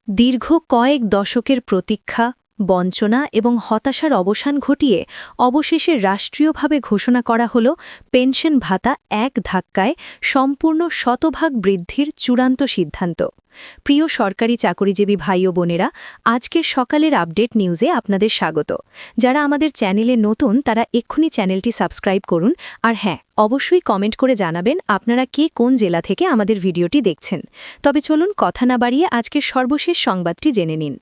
দীর্ঘ কয়েক দশকের প্রতীক্ষা, বঞ্চনা এবং হতাশার অবসান ঘটিয়ে অবশেষে রাষ্ট্রীয়ভাবে ঘোষণা করা হল পেনশন ভাতা এক ধাক্কায় সম্পূর্ণ শতভাগ বৃদ্ধির চূড়ান্ত সিদ্ধান্ত। প্রিয় সরকারি চাকরিজীবী ভাই ও বোনেরা, আজকের সকালের আপডেট নিউজে আপনাদের স্বাগত। যারা আমাদের চ্যানেলে নতুন তারা এক্ষুনি চ্যানেলটি সাবস্ক্রাইব করুন, আর হ্যাঁ, অবশ্যই কমেন্ট করে জানাবেন আপনারা কে কোন জেলা থেকে আমাদের ভিডিওটি দেখছেন। তবে চলুন কথা না বাড়িয়ে আজকের সর্বশেষ সংবাদটি জেনে নিন।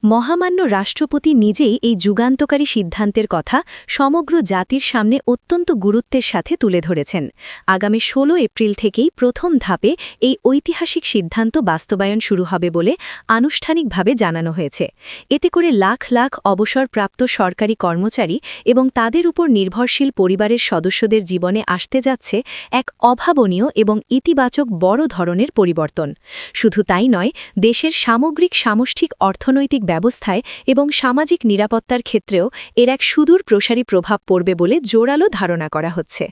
মহামান্য রাষ্ট্রপতি নিজেই এই যুগান্তকারী সিদ্ধান্তের কথা সমগ্র জাতির সামনে অত্যন্ত গুরুত্বের সাথে তুলে ধরেছেন। আগামী ১৬ এপ্রিল থেকেই প্রথম ধাপে এই ঐতিহাসিক সিদ্ধান্ত বাস্তবায়ন শুরু হবে বলে আনুষ্ঠানিকভাবে জানানো হয়েছে। এতে করে লাখ লাখ অবসরপ্রাপ্ত সরকারি কর্মচারী এবং তাদের উপর নির্ভরশীল পরিবারের সদস্যদের জীবনে আসতে যাচ্ছে এক অভাবনীয় এবং ইতিবাচক বড় ধরনের পরিবর্তন। শুধু তাই নয়, দেশের সামগ্রিক সামষ্টিক অর্থনৈতিক ব্যবস্থায় এবং সামাজিক নিরাপত্তার ক্ষেত্রেও এর এক সুদূর প্রসারী প্রভাব পড়বে বলে জোরালো ধারণা করা হচ্ছে।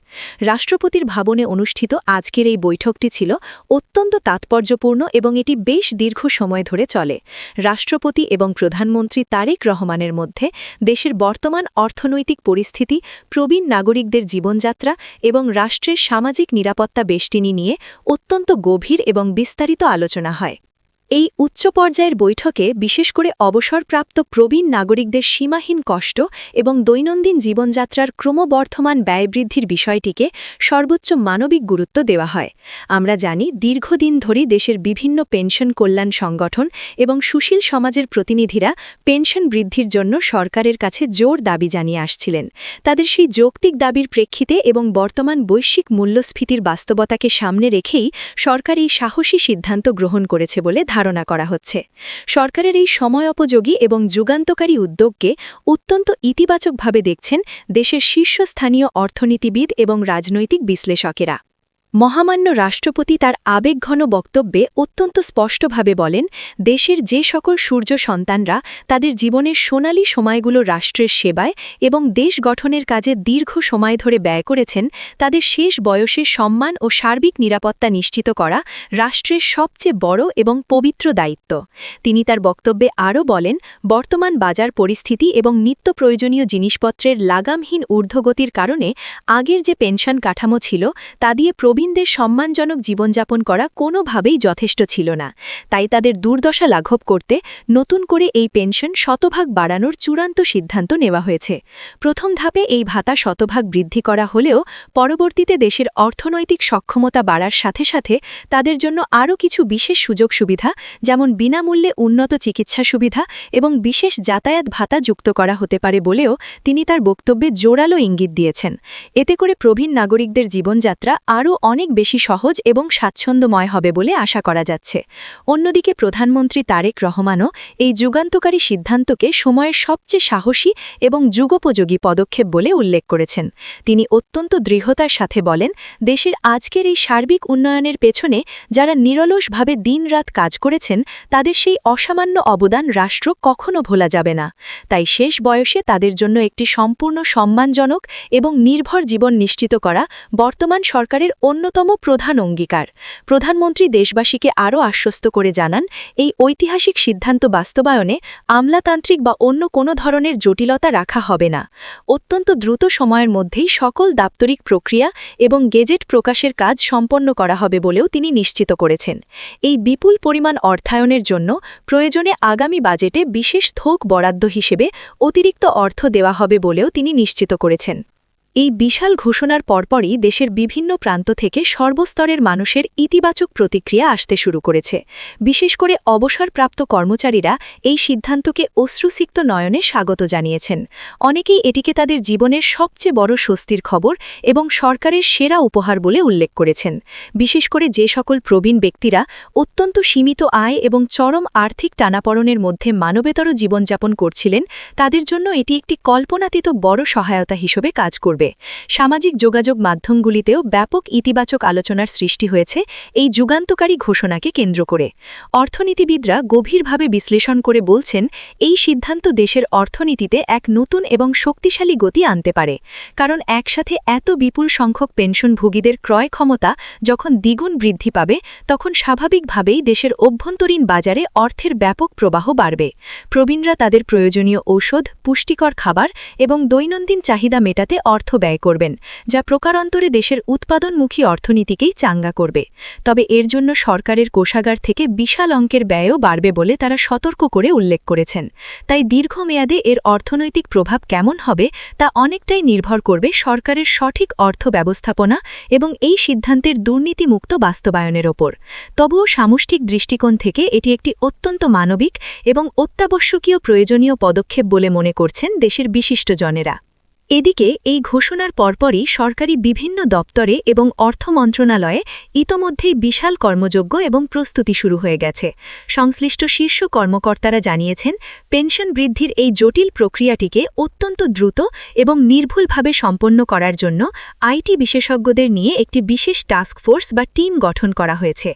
রাষ্ট্রপতির ভবনে অনুষ্ঠিত আজকের এই বৈঠকটি ছিল অত্যন্ত তাৎপর্যপূর্ণ এবং এটি বেশ দীর্ঘ সময় ধরে চলে। রাষ্ট্রপতি এবং প্রধানমন্ত্রী তারেক রহমানের মধ্যে দেশের বর্তমান অর্থনৈতিক পরিস্থিতি, প্রবীণ নাগরিকদের জীবনযাত্রা এবং রাষ্ট্রের সামাজিক নিরাপত্তা বেষ্টনী নিয়ে অত্যন্ত গভীর এবং বিস্তারিত আলোচনা হয়। এই উচ্চ পর্যায়ের বৈঠকে বিশেষ করে অবসরপ্রাপ্ত প্রবীণ নাগরিকদের সীমাহীন কষ্ট এবং দৈনন্দিন জীবনযাত্রার ক্রমবর্ধমান ব্যয়বৃদ্ধির বিষয়টিকে সর্বোচ্চ মানবিক গুরুত্ব দেওয়া হয়। আমরা জানি, দীর্ঘদিন ধরেই দেশের বিভিন্ন পেনশন কল্যাণ সংগঠন এবং সুশীল সমাজের প্রতিনিধিরা পেনশন বৃদ্ধির জন্য সরকারের কাছে জোর দাবি জানিয়ে আসছিলেন। তাদের সেই যৌক্তিক দাবির প্রেক্ষিতে এবং বর্তমান বৈশ্বিক মূল্যস্ফীতির বাস্তবতাকে সামনে রেখেই সরকার এই সাহসী সিদ্ধান্ত গ্রহণ করেছে বলে ধারণা করা হচ্ছে। সরকারের এই সময়োপযোগী এবং যুগান্তকারী উদ্যোগকে অত্যন্ত ইতিবাচকভাবে দেখছেন দেশের শীর্ষস্থানীয় অর্থনীতিবিদ এবং রাজনৈতিক বিশ্লেষকেরা। মহামান্য রাষ্ট্রপতি তার আবেগঘন বক্তব্যে অত্যন্ত স্পষ্টভাবে বলেন, দেশের যে সকল সূর্য সন্তানরা তাদের জীবনের সোনালী সময়গুলো রাষ্ট্রের সেবায় এবং দেশ গঠনের কাজে দীর্ঘ সময় ধরে ব্যয় করেছেন, তাদের শেষ বয়সে সম্মান ও সার্বিক নিরাপত্তা নিশ্চিত করা রাষ্ট্রের সবচেয়ে বড় এবং পবিত্র দায়িত্ব। তিনি তার বক্তব্যে আরও বলেন, বর্তমান বাজার পরিস্থিতি এবং নিত্য প্রয়োজনীয় জিনিসপত্রের লাগামহীন ঊর্ধ্বগতির কারণে আগের যে পেনশন কাঠামো ছিল তা দিয়ে প্রবীণদের সম্মানজনক জীবনযাপন করা কোনোভাবেই যথেষ্ট ছিল না। তাই তাদের দুর্দশা লাঘব করতে নতুন করে এই পেনশন শতভাগ বাড়ানোর চূড়ান্ত সিদ্ধান্ত নেওয়া হয়েছে। প্রথম ধাপে এই ভাতা শতভাগ বৃদ্ধি করা হলেও পরবর্তীতে দেশের অর্থনৈতিক সক্ষমতা বাড়ার সাথে সাথে তাদের জন্য আরও কিছু বিশেষ সুযোগ সুবিধা, যেমন বিনামূল্যে উন্নত চিকিৎসা সুবিধা এবং বিশেষ যাতায়াত ভাতা যুক্ত করা হতে পারে বলেও তিনি তার বক্তব্যে জোরালো ইঙ্গিত দিয়েছেন। এতে করে প্রবীণ নাগরিকদের জীবনযাত্রা আরও অনেক বেশি সহজ এবং স্বাচ্ছন্দ্যময় হবে বলে আশা করা যাচ্ছে। অন্যদিকে প্রধানমন্ত্রী তারেক রহমানও এই যুগান্তকারী সিদ্ধান্তকে সময়ের সবচেয়ে সাহসী এবং যুগোপযোগী পদক্ষেপ বলে উল্লেখ করেছেন। তিনি অত্যন্ত দৃঢ়তার সাথে বলেন, দেশের আজকের এই সার্বিক উন্নয়নের পেছনে যারা নিরলসভাবে দিনরাত কাজ করেছেন, তাদের সেই অসামান্য অবদান রাষ্ট্র কখনো ভোলা যাবে না। তাই শেষ বয়সে তাদের জন্য একটি সম্পূর্ণ সম্মানজনক এবং নির্ভর জীবন নিশ্চিত করা বর্তমান সরকারের অন্যতম প্রধান অঙ্গীকার। প্রধানমন্ত্রী দেশবাসীকে আরও আশ্বস্ত করে জানান, এই ঐতিহাসিক সিদ্ধান্ত বাস্তবায়নে আমলাতান্ত্রিক বা অন্য কোনো ধরনের জটিলতা রাখা হবে না। অত্যন্ত দ্রুত সময়ের মধ্যেই সকল দাপ্তরিক প্রক্রিয়া এবং গেজেট প্রকাশের কাজ সম্পন্ন করা হবে বলেও তিনি নিশ্চিত করেছেন। এই বিপুল পরিমাণ অর্থায়নের জন্য প্রয়োজনে আগামী বাজেটে বিশেষ থোক বরাদ্দ হিসেবে অতিরিক্ত অর্থ দেওয়া হবে বলেও তিনি নিশ্চিত করেছেন। এই বিশাল ঘোষণার পরপরই দেশের বিভিন্ন প্রান্ত থেকে সর্বস্তরের মানুষের ইতিবাচক প্রতিক্রিয়া আসতে শুরু করেছে। বিশেষ করে অবসরপ্রাপ্ত কর্মচারীরা এই সিদ্ধান্তকে অশ্রুসিক্ত নয়নে স্বাগত জানিয়েছেন। অনেকেই এটিকে তাদের জীবনের সবচেয়ে বড় স্বস্তির খবর এবং সরকারের সেরা উপহার বলে উল্লেখ করেছেন। বিশেষ করে যে সকল প্রবীণ ব্যক্তিরা অত্যন্ত সীমিত আয় এবং চরম আর্থিক টানাপড়নের মধ্যে মানবেতর জীবনযাপন করছিলেন, তাদের জন্য এটি একটি কল্পনাতীত বড় সহায়তা হিসেবে কাজ করবে করবে। সামাজিক যোগাযোগ মাধ্যমগুলিতেও ব্যাপক ইতিবাচক আলোচনার সৃষ্টি হয়েছে এই যুগান্তকারী ঘোষণাকে কেন্দ্র করে। অর্থনীতিবিদরা গভীরভাবে বিশ্লেষণ করে বলছেন, এই সিদ্ধান্ত দেশের অর্থনীতিতে এক নতুন এবং শক্তিশালী গতি আনতে পারে। কারণ একসাথে এত বিপুল সংখ্যক পেনশনভোগীদের ক্রয় ক্ষমতা যখন দ্বিগুণ বৃদ্ধি পাবে, তখন স্বাভাবিকভাবেই দেশের অভ্যন্তরীণ বাজারে অর্থের ব্যাপক প্রবাহ বাড়বে। প্রবীণরা তাদের প্রয়োজনীয় ঔষধ, পুষ্টিকর খাবার এবং দৈনন্দিন চাহিদা মেটাতে অর্থ ব্যয় করবেন, যা প্রকারান্তরে দেশের উৎপাদনমুখী অর্থনীতিকেই চাঙ্গা করবে। তবে এর জন্য সরকারের কোষাগার থেকে বিশাল অঙ্কের ব্যয়ও বাড়বে বলে তারা সতর্ক করে উল্লেখ করেছেন। তাই দীর্ঘমেয়াদে এর অর্থনৈতিক প্রভাব কেমন হবে তা অনেকটাই নির্ভর করবে সরকারের সঠিক অর্থ ব্যবস্থাপনা এবং এই সিদ্ধান্তের দুর্নীতিমুক্ত বাস্তবায়নের ওপর। তবুও সামষ্টিক দৃষ্টিকোণ থেকে এটি একটি অত্যন্ত মানবিক এবং অত্যাবশ্যকীয় প্রয়োজনীয় পদক্ষেপ বলে মনে করছেন দেশের বিশিষ্টজনেরা। এদিকে এই ঘোষণার পরপরই সরকারি বিভিন্ন দপ্তরে এবং অর্থ মন্ত্রণালয়ে ইতোমধ্যেই বিশাল কর্মযজ্ঞ এবং প্রস্তুতি শুরু হয়ে গেছে। সংশ্লিষ্ট শীর্ষ কর্মকর্তারা জানিয়েছেন, পেনশন বৃদ্ধির এই জটিল প্রক্রিয়াটিকে অত্যন্ত দ্রুত এবং নির্ভুলভাবে সম্পন্ন করার জন্য আইটি বিশেষজ্ঞদের নিয়ে একটি বিশেষ টাস্ক ফোর্স বা টিম গঠন করা হয়েছে।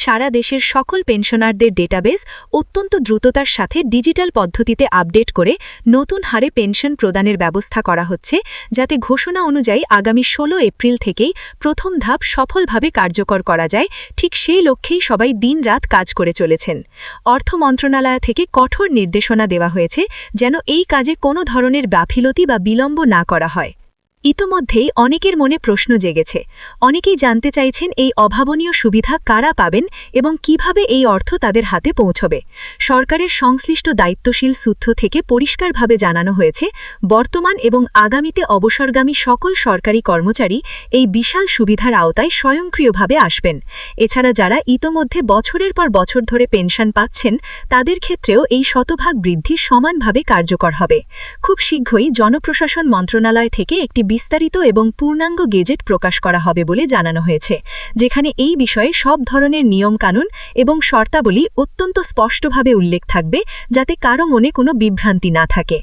সারা দেশের সকল পেনশনারদের ডেটাবেস অত্যন্ত দ্রুততার সাথে ডিজিটাল পদ্ধতিতে আপডেট করে নতুন হারে পেনশন প্রদানের ব্যবস্থা করা হচ্ছে, যাতে ঘোষণা অনুযায়ী আগামী 16 এপ্রিল থেকেই প্রথম ধাপ সফলভাবে কার্যকর করা যায়। ঠিক সেই লক্ষ্যেই সবাই দিনরাত কাজ করে চলেছেন। অর্থ মন্ত্রণালয় থেকে কঠোর নির্দেশনা দেওয়া হয়েছে যেন এই কাজে কোনো ধরনের গাফিলতি বা বিলম্ব না করা হয়। ইতোমধ্যেই অনেকের মনে প্রশ্ন জেগেছে। অনেকেই জানতে চাইছেন এই অভাবনীয় সুবিধা কারা পাবেন এবং কিভাবে এই অর্থ তাদের হাতে পৌঁছবে। সরকারের সংশ্লিষ্ট দায়িত্বশীল সূত্র থেকে পরিষ্কারভাবে জানানো হয়েছে, বর্তমান এবং আগামীতে অবসরগামী সকল সরকারি কর্মচারী এই বিশাল সুবিধার আওতায় স্বয়ংক্রিয়ভাবে আসবেন। এছাড়া যারা ইতোমধ্যে বছরের পর বছর ধরে পেনশন পাচ্ছেন, তাদের ক্ষেত্রেও এই শতভাগ বৃদ্ধি সমানভাবে কার্যকর হবে। খুব শীঘ্রই জনপ্রশাসন মন্ত্রণালয় থেকে একটি বিস্তারিত এবং পূর্ণাঙ্গ গেজেট প্রকাশ করা হবে বলে জানানো হয়েছে, যেখানে এই বিষয়ে সব ধরনের নিয়মকানুন এবং শর্তাবলী অত্যন্ত স্পষ্টভাবে উল্লেখ থাকবে, যাতে কারো মনে কোনো বিভ্রান্তি না থাকে।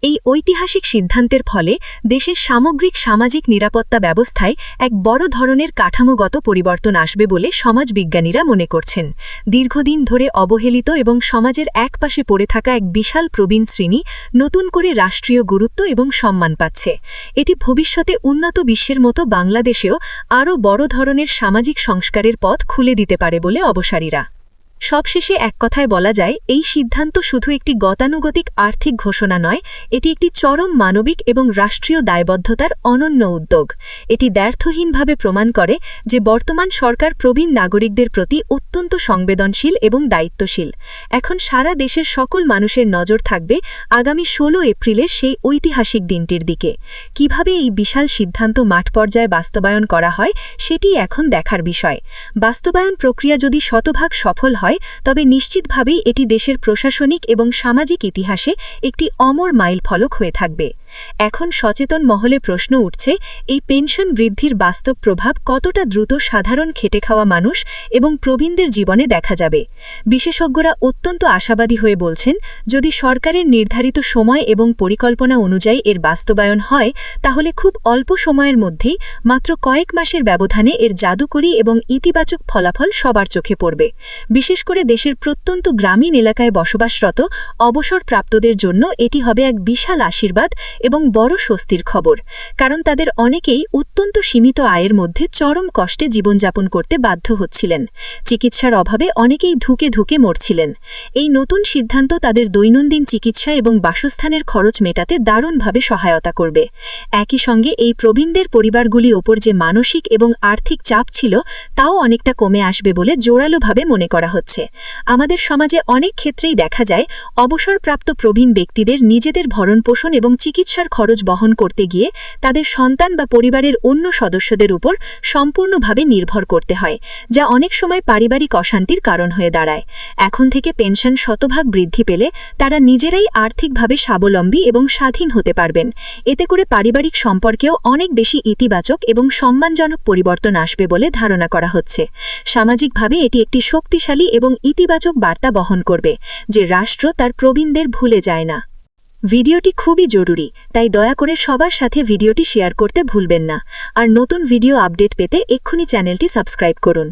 এই ঐতিহাসিক সিদ্ধান্তের ফলে দেশের সামগ্রিক সামাজিক নিরাপত্তা ব্যবস্থায় এক বড় ধরনের কাঠামোগত পরিবর্তন আসবে বলে সমাজবিজ্ঞানীরা মনে করছেন। দীর্ঘদিন ধরে অবহেলিত এবং সমাজের একপাশে পড়ে থাকা এক বিশাল প্রবীণ শ্রেণী নতুন করে রাষ্ট্রীয় গুরুত্ব এবং সম্মান পাচ্ছে। এটি ভবিষ্যতে উন্নত বিশ্বের মতো বাংলাদেশেও আরও বড় ধরনের সামাজিক সংস্কারের পথ খুলে দিতে পারে বলে অবসারীরা। সবশেষে এক কথায় বলা যায়, এই সিদ্ধান্ত শুধু একটি গতানুগতিক আর্থিক ঘোষণা নয়, এটি একটি চরম মানবিক এবং রাষ্ট্রীয় দায়বদ্ধতার অনন্য উদ্যোগ। এটি দ্ব্যর্থহীনভাবে প্রমাণ করে যে বর্তমান সরকার প্রবীণ নাগরিকদের প্রতি অত্যন্ত সংবেদনশীল এবং দায়িত্বশীল। এখন সারা দেশের সকল মানুষের নজর থাকবে আগামী 16 এপ্রিলের সেই ঐতিহাসিক দিনটির দিকে। কিভাবে এই বিশাল সিদ্ধান্ত মাঠ পর্যায়ে বাস্তবায়ন করা হয়, সেটি এখন দেখার বিষয়। বাস্তবায়ন প্রক্রিয়া যদি শতভাগ সফল হয়, তবে নিশ্চিতভাবেই এটি দেশের প্রশাসনিক এবং সামাজিক ইতিহাসে একটি অমর মাইলফলক হয়ে থাকবে। এখন সচেতন মহলে প্রশ্ন উঠছে, এই পেনশন বৃদ্ধির বাস্তব প্রভাব কতটা দ্রুত সাধারণ খেটে খাওয়া মানুষ এবং প্রবীণদের জীবনে দেখা যাবে। বিশেষজ্ঞরা অত্যন্ত আশাবাদী হয়ে বলছেন, যদি সরকারের নির্ধারিত সময় এবং পরিকল্পনা অনুযায়ী এর বাস্তবায়ন হয়, তাহলে খুব অল্প সময়ের মধ্যেই মাত্র কয়েক মাসের ব্যবধানে এর জাদুকরী এবং ইতিবাচক ফলাফল সবার চোখে পড়বে। বিশেষ করে দেশের প্রত্যন্ত গ্রামীণ এলাকায় বসবাসরত অবসরপ্রাপ্তদের জন্য এটি হবে এক বিশাল আশীর্বাদ এবং বড় স্বস্তির খবর। কারণ তাদের অনেকেই অত্যন্ত সীমিত আয়ের মধ্যে চরম কষ্টে জীবনযাপন করতে বাধ্য হচ্ছিলেন। চিকিৎসার অভাবে অনেকেই ধুকে ধুকে মরছিলেন। এই নতুন সিদ্ধান্ত তাদের দৈনন্দিন চিকিৎসা এবং বাসস্থানের খরচ মেটাতে দারুণভাবে সহায়তা করবে। একই সঙ্গে এই প্রবীণদের পরিবারগুলির ওপর যে মানসিক এবং আর্থিক চাপ ছিল, তাও অনেকটা কমে আসবে বলে জোরালোভাবে মনে করা হচ্ছে। আমাদের সমাজে অনেক ক্ষেত্রেই দেখা যায়, অবসরপ্রাপ্ত প্রবীণ ব্যক্তিদের নিজেদের ভরণপোষণ এবং চিকিৎসার খরচ বহন করতে গিয়ে তাদের সন্তান বা পরিবারের অন্য সদস্যদের উপর সম্পূর্ণভাবে নির্ভর করতে হয়, যা অনেক সময় পারিবারিক অশান্তির কারণ হয়ে দাঁড়ায়। এখন থেকে পেনশন শতভাগ বৃদ্ধি পেলে তারা নিজেরাই আর্থিকভাবে স্বাবলম্বী এবং স্বাধীন হতে পারবেন। এতে করে পারিবারিক সম্পর্কেও অনেক বেশি ইতিবাচক এবং সম্মানজনক পরিবর্তন আসবে বলে ধারণা করা হচ্ছে। সামাজিকভাবে এটি একটি শক্তিশালী এবং ইতিবাচক বার্তা বহন করবে যে রাষ্ট্র তার প্রবীণদের ভুলে যায় না। ভিডিওটি খুবই জরুরি, তাই দয়া করে সবার সাথে ভিডিওটি শেয়ার করতে ভুলবেন না। আর নতুন ভিডিও আপডেট পেতে এক্ষুনি চ্যানেলটি সাবস্ক্রাইব করুন।